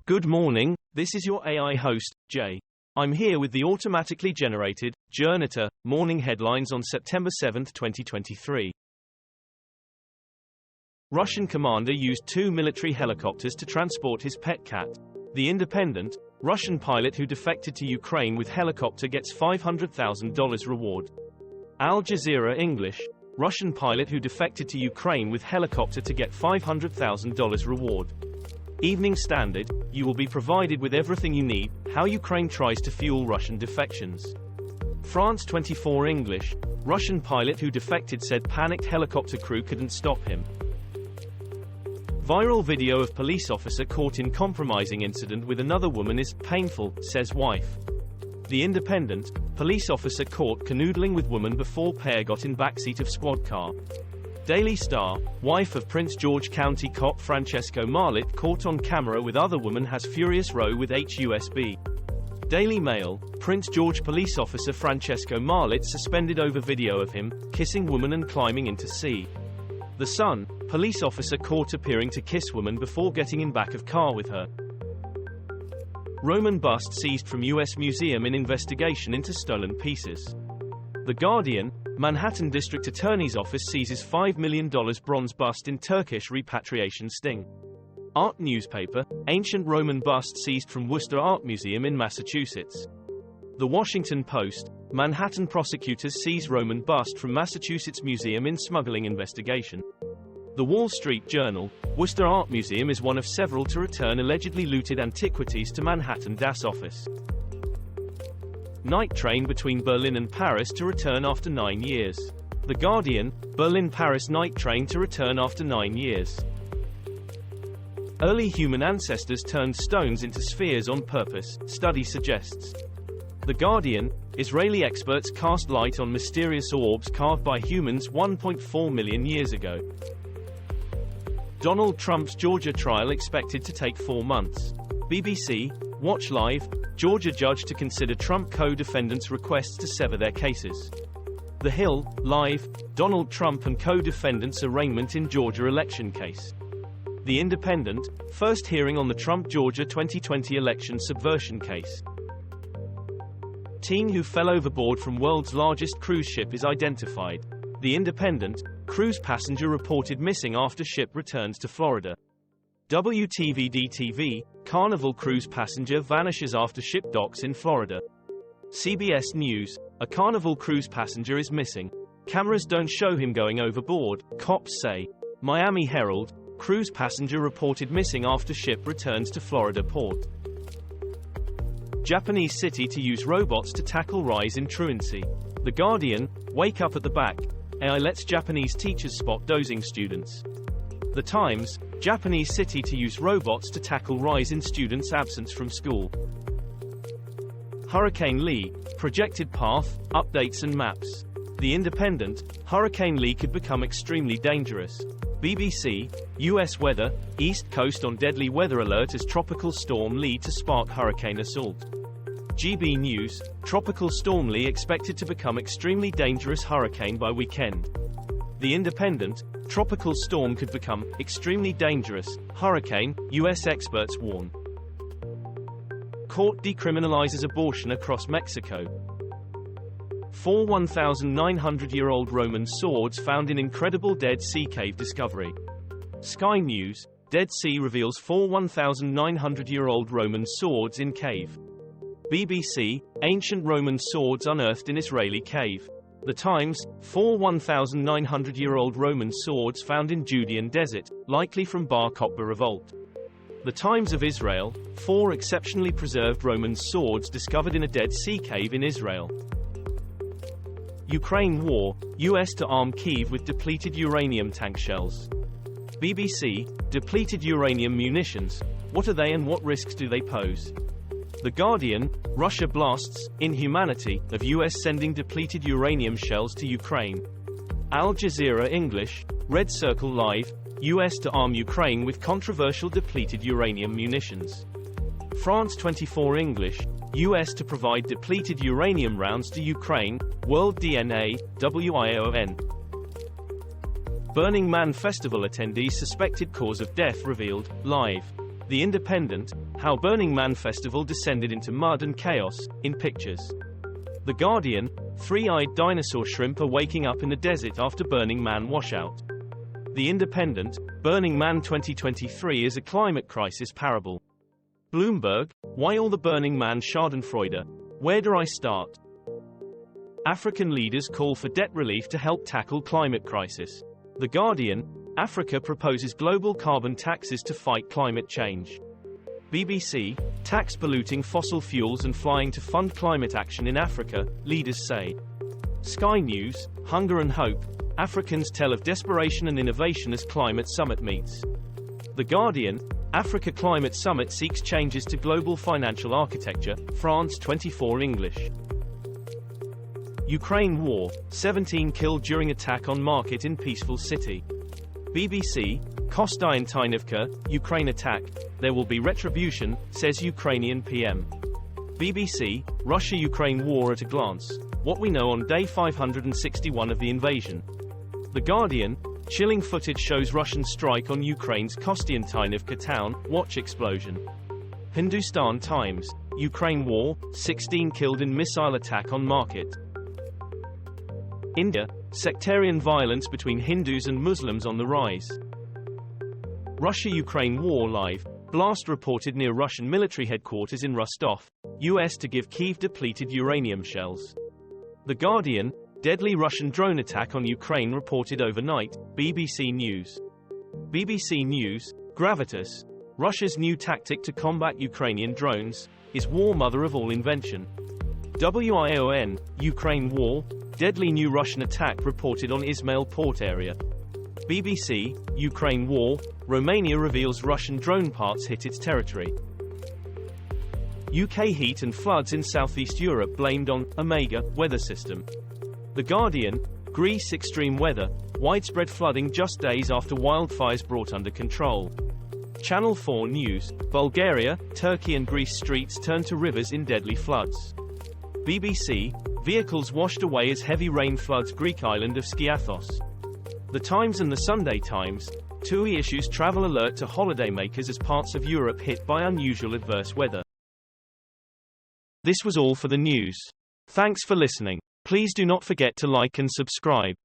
Good morning, this is your AI host, Jay. I'm here with the automatically generated, Journato, morning headlines on September 7, 2023. Russian commander used 2 military helicopters to transport his pet cat. The Independent, Russian pilot who defected to Ukraine with helicopter gets $500,000 reward. Al Jazeera English, Russian pilot who defected to Ukraine with helicopter to get $500,000 reward. Evening Standard, you will be provided with everything you need, how Ukraine tries to fuel Russian defections. France 24 English, Russian pilot who defected said panicked helicopter crew couldn't stop him. Viral video of police officer caught in compromising incident with another woman is painful, says wife. The Independent, police officer caught canoodling with woman before pair got in backseat of squad car. Daily Star, wife of Prince George County cop Francesco Marlit caught on camera with other woman has furious row with HUSB. Daily Mail, Prince George police officer Francesco Marlit suspended over video of him kissing woman and climbing into sea. The Sun, police officer caught appearing to kiss woman before getting in back of car with her. Roman bust seized from U.S. museum in investigation into stolen pieces. The Guardian, Manhattan District Attorney's Office seizes $5 million bronze bust in Turkish repatriation sting. Art newspaper, ancient Roman bust seized from Worcester Art Museum in Massachusetts. The Washington Post, Manhattan prosecutors seize Roman bust from Massachusetts Museum in smuggling investigation. The Wall Street Journal, Worcester Art Museum is one of several to return allegedly looted antiquities to Manhattan DAS office. Night train between Berlin and Paris to return after 9 years. The Guardian, Berlin-Paris night train to return after 9 years. Early human ancestors turned stones into spheres on purpose, study suggests. The Guardian, Israeli experts cast light on mysterious orbs carved by humans 1.4 million years ago. Donald Trump's Georgia trial expected to take 4 months. BBC, Watch Live, Georgia judge to consider Trump co-defendants' requests to sever their cases. The Hill, Live, Donald Trump and co-defendants' arraignment in Georgia election case. The Independent, first hearing on the Trump-Georgia 2020 election subversion case. Teen who fell overboard from world's largest cruise ship is identified. The Independent, cruise passenger reported missing after ship returns to Florida. WTVD-TV, Carnival cruise passenger vanishes after ship docks in Florida. CBS News, a Carnival cruise passenger is missing. Cameras don't show him going overboard, cops say. Miami Herald, cruise passenger reported missing after ship returns to Florida port. Japanese city to use robots to tackle rise in truancy. The Guardian, wake up at the back. AI lets Japanese teachers spot dozing students. The Times, Japanese city to use robots to tackle rise in students' absence from school. Hurricane Lee, projected path, updates and maps. The Independent, Hurricane Lee could become extremely dangerous. BBC, U.S. weather, East Coast on deadly weather alert as Tropical Storm Lee to spark hurricane assault. GB News, Tropical Storm Lee expected to become extremely dangerous hurricane by weekend. The Independent, Tropical storm could become extremely dangerous hurricane, U.S. experts warn. Court decriminalizes abortion across Mexico. 4 1,900-year-old Roman swords found in incredible Dead Sea cave discovery. Sky News, Dead Sea reveals 4 1,900-year-old Roman swords in cave. BBC, ancient Roman swords unearthed in Israeli cave. The Times, 4 1,900-year-old Roman swords found in Judean desert, likely from Bar Kokhba revolt. The Times of Israel, 4 exceptionally preserved Roman swords discovered in a Dead Sea cave in Israel. Ukraine war, US to arm Kyiv with depleted uranium tank shells. BBC, depleted uranium munitions, what are they and what risks do they pose? The Guardian, Russia blasts inhumanity of US sending depleted uranium shells to Ukraine. Al Jazeera English, Red Circle Live, US to arm Ukraine with controversial depleted uranium munitions. France 24 English, US to provide depleted uranium rounds to Ukraine, World DNA, WION. Burning Man Festival attendees suspected cause of death revealed, live. The Independent, How Burning Man Festival descended into mud and chaos, in pictures. The Guardian, three-eyed dinosaur shrimp are waking up in the desert after Burning Man washout. The Independent, Burning Man 2023 is a climate crisis parable. Bloomberg, why all the Burning Man schadenfreude? Where do I start? African leaders call for debt relief to help tackle climate crisis. The Guardian, Africa proposes global carbon taxes to fight climate change. BBC, tax polluting fossil fuels and flying to fund climate action in Africa, leaders say. Sky News, Hunger and Hope, Africans tell of desperation and innovation as climate summit meets. The Guardian, Africa Climate Summit seeks changes to global financial architecture, France 24 English. Ukraine war, 17 killed during attack on market in peaceful city. BBC, Kostyantynivka, Ukraine attack, there will be retribution, says Ukrainian PM. BBC, Russia-Ukraine war at a glance, what we know on day 561 of the invasion. The Guardian, chilling footage shows Russian strike on Ukraine's Kostyantynivka town, watch explosion. Hindustan Times, Ukraine war, 16 killed in missile attack on market. India, sectarian violence between Hindus and Muslims on the rise. Russia-Ukraine war live, blast reported near Russian military headquarters in Rostov, US to give Kyiv depleted uranium shells. The Guardian, deadly Russian drone attack on Ukraine reported overnight, BBC News. BBC News, Gravitas, Russia's new tactic to combat Ukrainian drones, is war mother of all invention. WION, Ukraine war, deadly new Russian attack reported on Ismail port area. BBC, Ukraine war, Romania reveals Russian drone parts hit its territory. UK heat and floods in southeast Europe blamed on Omega weather system. The Guardian, Greece extreme weather, widespread flooding just days after wildfires brought under control. Channel 4 News, Bulgaria, Turkey and Greece streets turn to rivers in deadly floods. BBC, vehicles washed away as heavy rain floods Greek island of Skiathos. The Times and the Sunday Times, TUI issues travel alert to holidaymakers as parts of Europe hit by unusual adverse weather. This was all for the news. Thanks for listening. Please do not forget to like and subscribe.